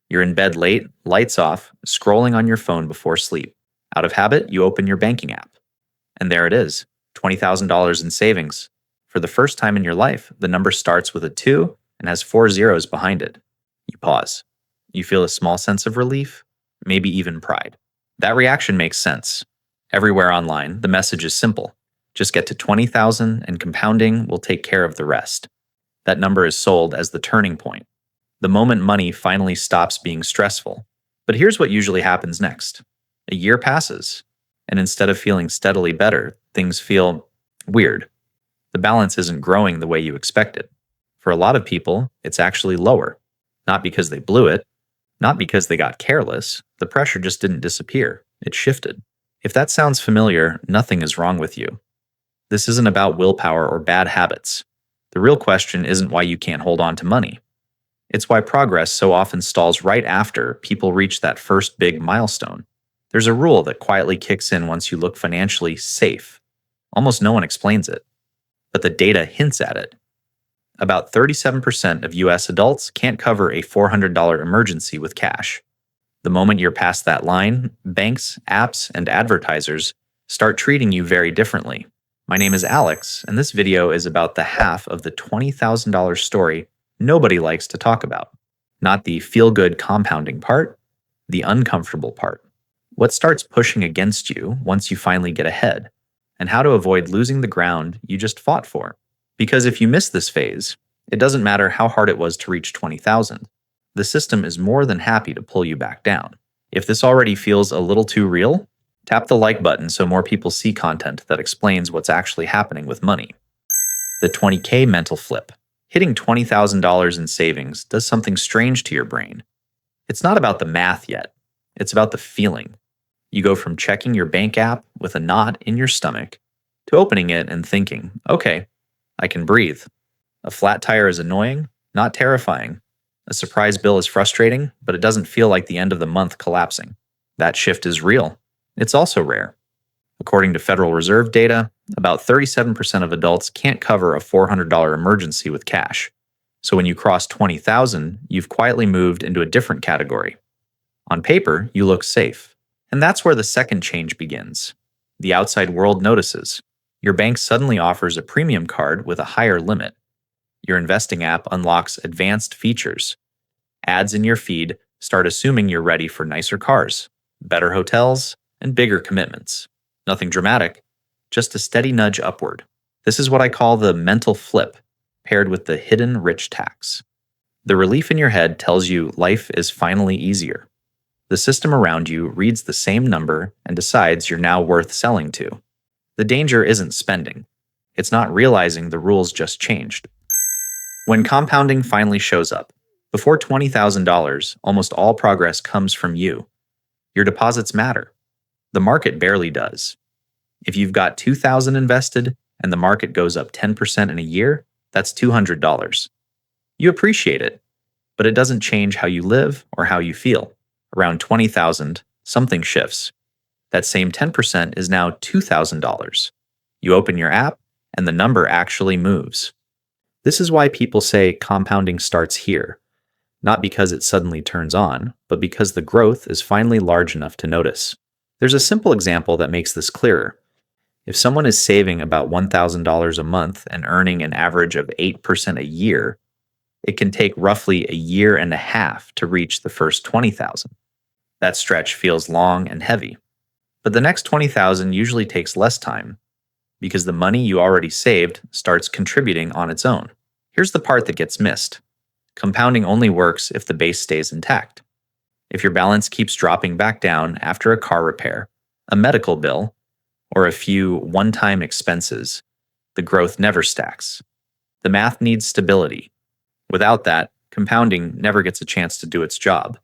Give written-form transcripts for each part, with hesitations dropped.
You're in bed late, lights off, scrolling on your phone before sleep. Out of habit, you open your banking app. And there it is, $20,000 in savings. For the first time in your life, the number starts with a 2 and has 4 zeros behind it. You pause. You feel a small sense of relief, maybe even pride. That reaction makes sense. Everywhere online, the message is simple. Just get to 20,000 and compounding will take care of the rest. That number is sold as the turning point, the moment money finally stops being stressful. But here's what usually happens next. A year passes, and instead of feeling steadily better, things feel weird. The balance isn't growing the way you expected. For a lot of people, it's actually lower. Not because they blew it, not because they got careless. The pressure just didn't disappear. It shifted. If that sounds familiar, nothing is wrong with you. This isn't about willpower or bad habits. The real question isn't why you can't hold on to money. It's why progress so often stalls right after people reach that first big milestone. There's a rule that quietly kicks in once you look financially safe. Almost no one explains it, but the data hints at it. About 37% of US adults can't cover a $400 emergency with cash. The moment you're past that line, banks, apps, and advertisers start treating you very differently. My name is Alex, and this video is about the half of the $20,000 story nobody likes to talk about. Not the feel-good compounding part, the uncomfortable part. What starts pushing against you once you finally get ahead, and how to avoid losing the ground you just fought for. Because if you miss this phase, it doesn't matter how hard it was to reach 20,000. The system is more than happy to pull you back down. If this already feels a little too real, tap the like button so more people see content that explains what's actually happening with money. The 20K mental flip. Hitting $20,000 in savings does something strange to your brain. It's not about the math yet. It's about the feeling. You go from checking your bank app with a knot in your stomach to opening it and thinking, okay, I can breathe. A flat tire is annoying, not terrifying. A surprise bill is frustrating, but it doesn't feel like the end of the month collapsing. That shift is real. It's also rare. According to Federal Reserve data, about 37% of adults can't cover a $400 emergency with cash. So when you cross 20,000, you've quietly moved into a different category. On paper, you look safe. And that's where the second change begins. The outside world notices. Your bank suddenly offers a premium card with a higher limit. Your investing app unlocks advanced features. Ads in your feed start assuming you're ready for nicer cars, better hotels, and bigger commitments. Nothing dramatic, just a steady nudge upward. This is what I call the mental flip, paired with the hidden rich tax. The relief in your head tells you life is finally easier. The system around you reads the same number and decides you're now worth selling to. The danger isn't spending. It's not realizing the rules just changed. When compounding finally shows up, before $20,000, almost all progress comes from you. Your deposits matter. The market barely does. If you've got $2,000 invested and the market goes up 10% in a year, that's $200. You appreciate it, but it doesn't change how you live or how you feel. Around 20,000, something shifts. That same 10% is now $2,000. You open your app, and the number actually moves. This is why people say compounding starts here. Not because it suddenly turns on, but because the growth is finally large enough to notice. There's a simple example that makes this clearer. If someone is saving about $1,000 a month and earning an average of 8% a year, it can take roughly a year and a half to reach the first 20,000. That stretch feels long and heavy. But the next 20,000 usually takes less time, because the money you already saved starts contributing on its own. Here's the part that gets missed. Compounding only works if the base stays intact. If your balance keeps dropping back down after a car repair, a medical bill, or a few one-time expenses, the growth never stacks. The math needs stability. Without that, compounding never gets a chance to do its job.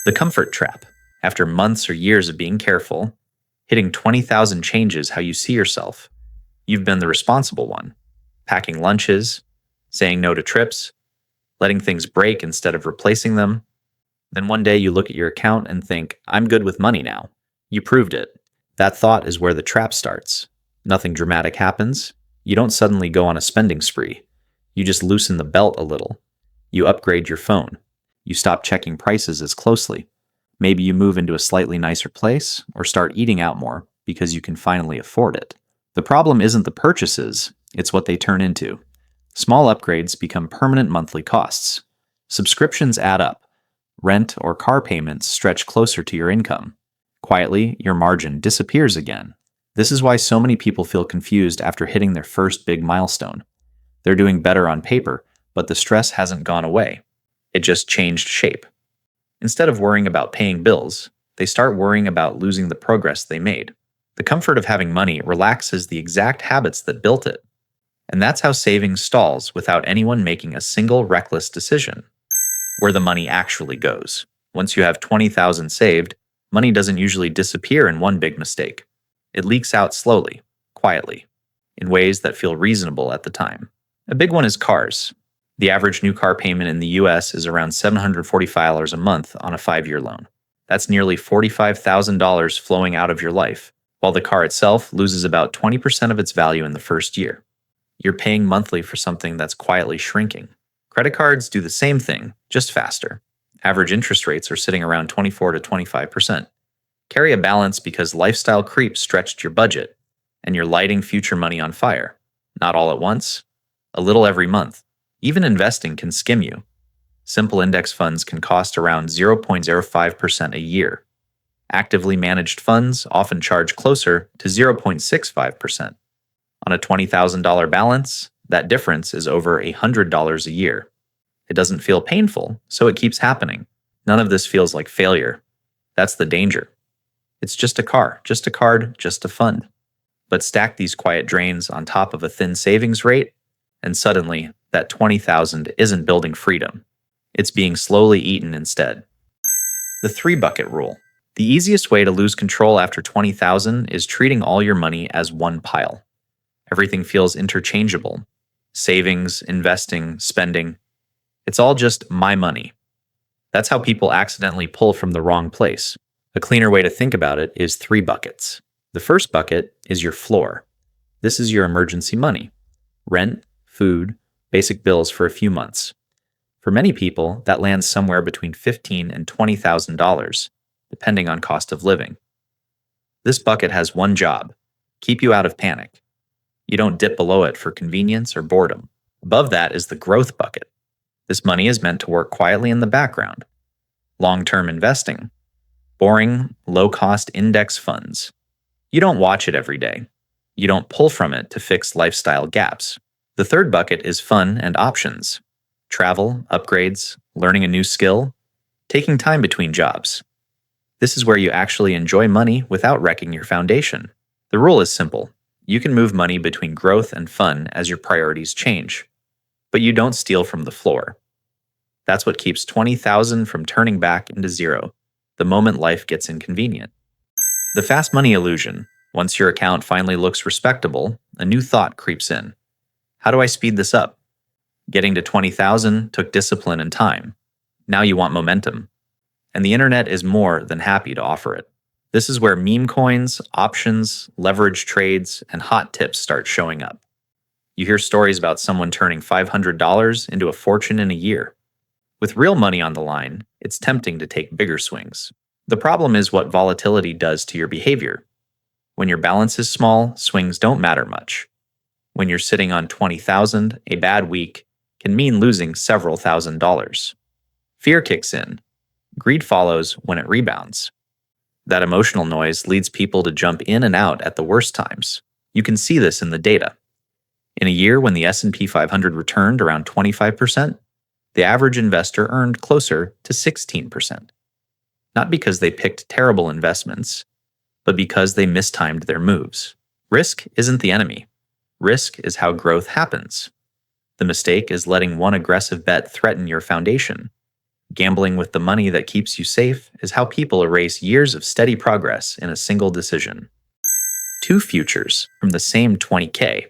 The comfort trap. After months or years of being careful, hitting 20,000 changes how you see yourself. You've been the responsible one. Packing lunches, saying no to trips, letting things break instead of replacing them. Then one day you look at your account and think, I'm good with money now. You proved it. That thought is where the trap starts. Nothing dramatic happens. You don't suddenly go on a spending spree. You just loosen the belt a little. You upgrade your phone. You stop checking prices as closely. Maybe you move into a slightly nicer place or start eating out more because you can finally afford it. The problem isn't the purchases, it's what they turn into. Small upgrades become permanent monthly costs. Subscriptions add up. Rent or car payments stretch closer to your income. Quietly, your margin disappears again. This is why so many people feel confused after hitting their first big milestone. They're doing better on paper, but the stress hasn't gone away. It just changed shape. Instead of worrying about paying bills, they start worrying about losing the progress they made. The comfort of having money relaxes the exact habits that built it. And that's how saving stalls without anyone making a single reckless decision. Where the money actually goes. Once you have 20,000 saved, money doesn't usually disappear in one big mistake. It leaks out slowly, quietly, in ways that feel reasonable at the time. A big one is cars. The average new car payment in the US is around $745 a month on a 5-year loan. That's nearly $45,000 flowing out of your life, while the car itself loses about 20% of its value in the first year. You're paying monthly for something that's quietly shrinking. Credit cards do the same thing, just faster. Average interest rates are sitting around 24 to 25%. Carry a balance because lifestyle creep stretched your budget, and you're lighting future money on fire. Not all at once, a little every month. Even investing can skim you. Simple index funds can cost around 0.05% a year. Actively managed funds often charge closer to 0.65%. On a $20,000 balance, that difference is over $100 a year. It doesn't feel painful, so it keeps happening. None of this feels like failure. That's the danger. It's just a car, just a card, just a fund. But stack these quiet drains on top of a thin savings rate, and suddenly, that 20,000 isn't building freedom. It's being slowly eaten instead. The 3-bucket rule. The easiest way to lose control after 20,000 is treating all your money as one pile. Everything feels interchangeable. Savings, investing, spending. It's all just my money. That's how people accidentally pull from the wrong place. A cleaner way to think about it is 3 buckets. The first bucket is your floor. This is your emergency money. Rent, food, basic bills for a few months. For many people, that lands somewhere between $15,000 and $20,000, depending on cost of living. This bucket has one job: keep you out of panic. You don't dip below it for convenience or boredom. Above that is the growth bucket. This money is meant to work quietly in the background. Long-term investing. Boring, low-cost index funds. You don't watch it every day. You don't pull from it to fix lifestyle gaps. The third bucket is fun and options. Travel, upgrades, learning a new skill, taking time between jobs. This is where you actually enjoy money without wrecking your foundation. The rule is simple. You can move money between growth and fun as your priorities change. But you don't steal from the floor. That's what keeps 20,000 from turning back into zero the moment life gets inconvenient. The fast money illusion. Once your account finally looks respectable, a new thought creeps in. How do I speed this up? Getting to 20,000 took discipline and time. Now you want momentum. And the internet is more than happy to offer it. This is where meme coins, options, leverage trades, and hot tips start showing up. You hear stories about someone turning $500 into a fortune in a year. With real money on the line, it's tempting to take bigger swings. The problem is what volatility does to your behavior. When your balance is small, swings don't matter much. When you're sitting on 20,000, a bad week can mean losing several $1,000s. Fear kicks in. Greed follows when it rebounds. That emotional noise leads people to jump in and out at the worst times. You can see this in the data. In a year when the S&P 500 returned around 25%, the average investor earned closer to 16%. Not because they picked terrible investments, but because they mistimed their moves. Risk isn't the enemy. Risk is how growth happens. The mistake is letting one aggressive bet threaten your foundation. Gambling with the money that keeps you safe is how people erase years of steady progress in a single decision. 2 futures from the same 20K.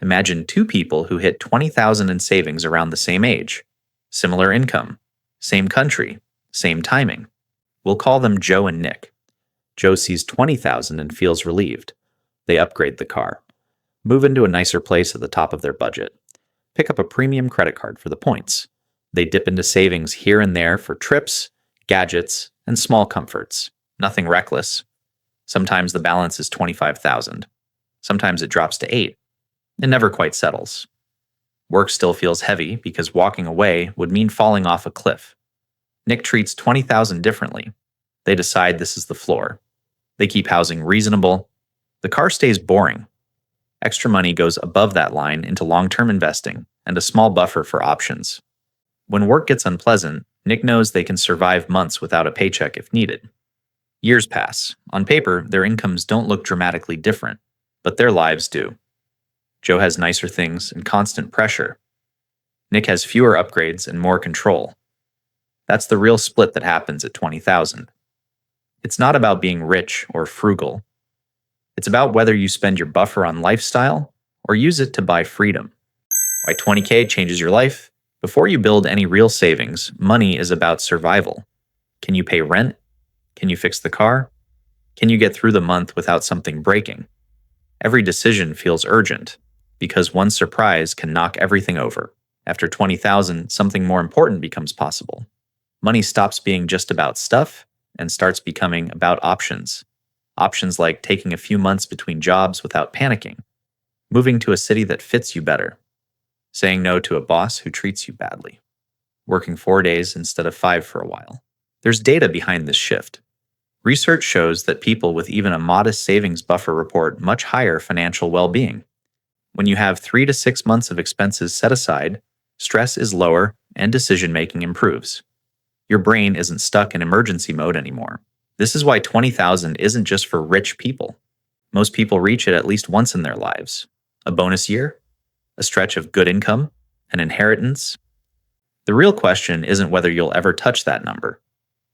Imagine 2 people who hit 20,000 in savings around the same age. Similar income, same country, same timing. We'll call them Joe and Nick. Joe sees 20,000 and feels relieved. They upgrade the car, move into a nicer place at the top of their budget, pick up a premium credit card for the points. They dip into savings here and there for trips, gadgets, and small comforts. Nothing reckless. Sometimes the balance is 25,000. Sometimes it drops to 8. It never quite settles. Work still feels heavy because walking away would mean falling off a cliff. Nick treats 20,000 differently. They decide this is the floor. They keep housing reasonable. The car stays boring. Extra money goes above that line into long-term investing and a small buffer for options. When work gets unpleasant, Nick knows they can survive months without a paycheck if needed. Years pass. On paper, their incomes don't look dramatically different, but their lives do. Joe has nicer things and constant pressure. Nick has fewer upgrades and more control. That's the real split that happens at 20,000. It's not about being rich or frugal. It's about whether you spend your buffer on lifestyle or use it to buy freedom. Why 20K changes your life? Before you build any real savings, money is about survival. Can you pay rent? Can you fix the car? Can you get through the month without something breaking? Every decision feels urgent, because one surprise can knock everything over. After 20,000, something more important becomes possible. Money stops being just about stuff and starts becoming about options. Options like taking a few months between jobs without panicking, moving to a city that fits you better, saying no to a boss who treats you badly, working 4 days instead of 5 for a while. There's data behind this shift. Research shows that people with even a modest savings buffer report much higher financial well-being. When you have 3 to 6 months of expenses set aside, stress is lower and decision-making improves. Your brain isn't stuck in emergency mode anymore. This is why 20,000 isn't just for rich people. Most people reach it at least once in their lives. A bonus year, a stretch of good income, an inheritance. The real question isn't whether you'll ever touch that number.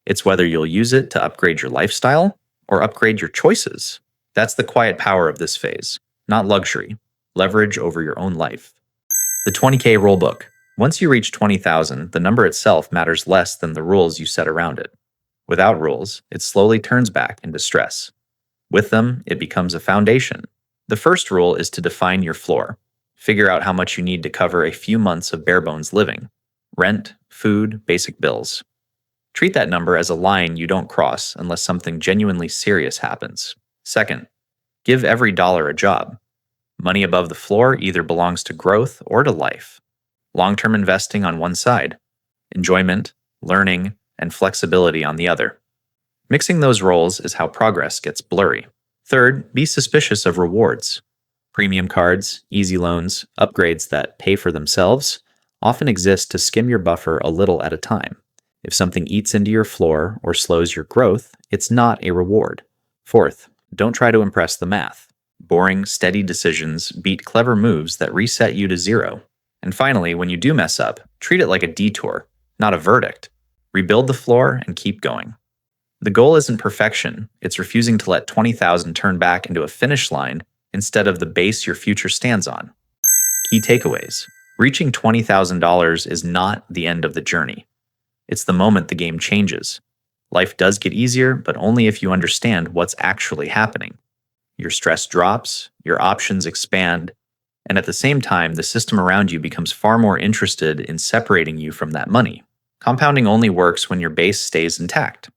It's whether you'll use it to upgrade your lifestyle or upgrade your choices. That's the quiet power of this phase, not luxury, leverage over your own life. The 20K Rulebook. Once you reach 20,000, the number itself matters less than the rules you set around it. Without rules, it slowly turns back into stress. With them, it becomes a foundation. The first rule is to define your floor. Figure out how much you need to cover a few months of bare-bones living. Rent, food, basic bills. Treat that number as a line you don't cross unless something genuinely serious happens. Second, give every dollar a job. Money above the floor either belongs to growth or to life. Long-term investing on one side, enjoyment, learning, and flexibility on the other. Mixing those roles is how progress gets blurry. Third, be suspicious of rewards. Premium cards, easy loans, upgrades that pay for themselves often exist to skim your buffer a little at a time. If something eats into your floor or slows your growth, it's not a reward. Fourth, don't try to impress the math. Boring, steady decisions beat clever moves that reset you to zero. And finally, when you do mess up, treat it like a detour, not a verdict. Rebuild the floor and keep going. The goal isn't perfection, it's refusing to let 20,000 turn back into a finish line instead of the base your future stands on. Key takeaways. Reaching $20,000 is not the end of the journey. It's the moment the game changes. Life does get easier, but only if you understand what's actually happening. Your stress drops, your options expand, and at the same time, the system around you becomes far more interested in separating you from that money. Compounding only works when your base stays intact.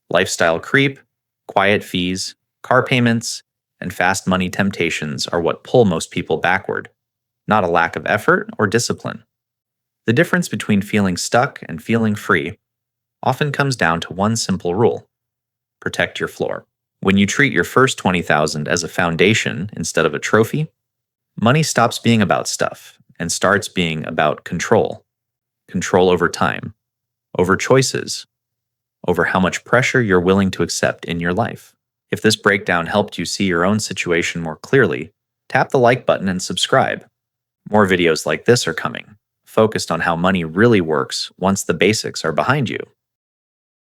Lifestyle creep, quiet fees, car payments, and fast money temptations are what pull most people backward, not a lack of effort or discipline. The difference between feeling stuck and feeling free often comes down to one simple rule: protect your floor. When you treat your first 20,000 as a foundation instead of a trophy, money stops being about stuff and starts being about control. Control over time, over choices, over how much pressure you're willing to accept in your life. If this breakdown helped you see your own situation more clearly, tap the like button and subscribe. More videos like this are coming, focused on how money really works once the basics are behind you.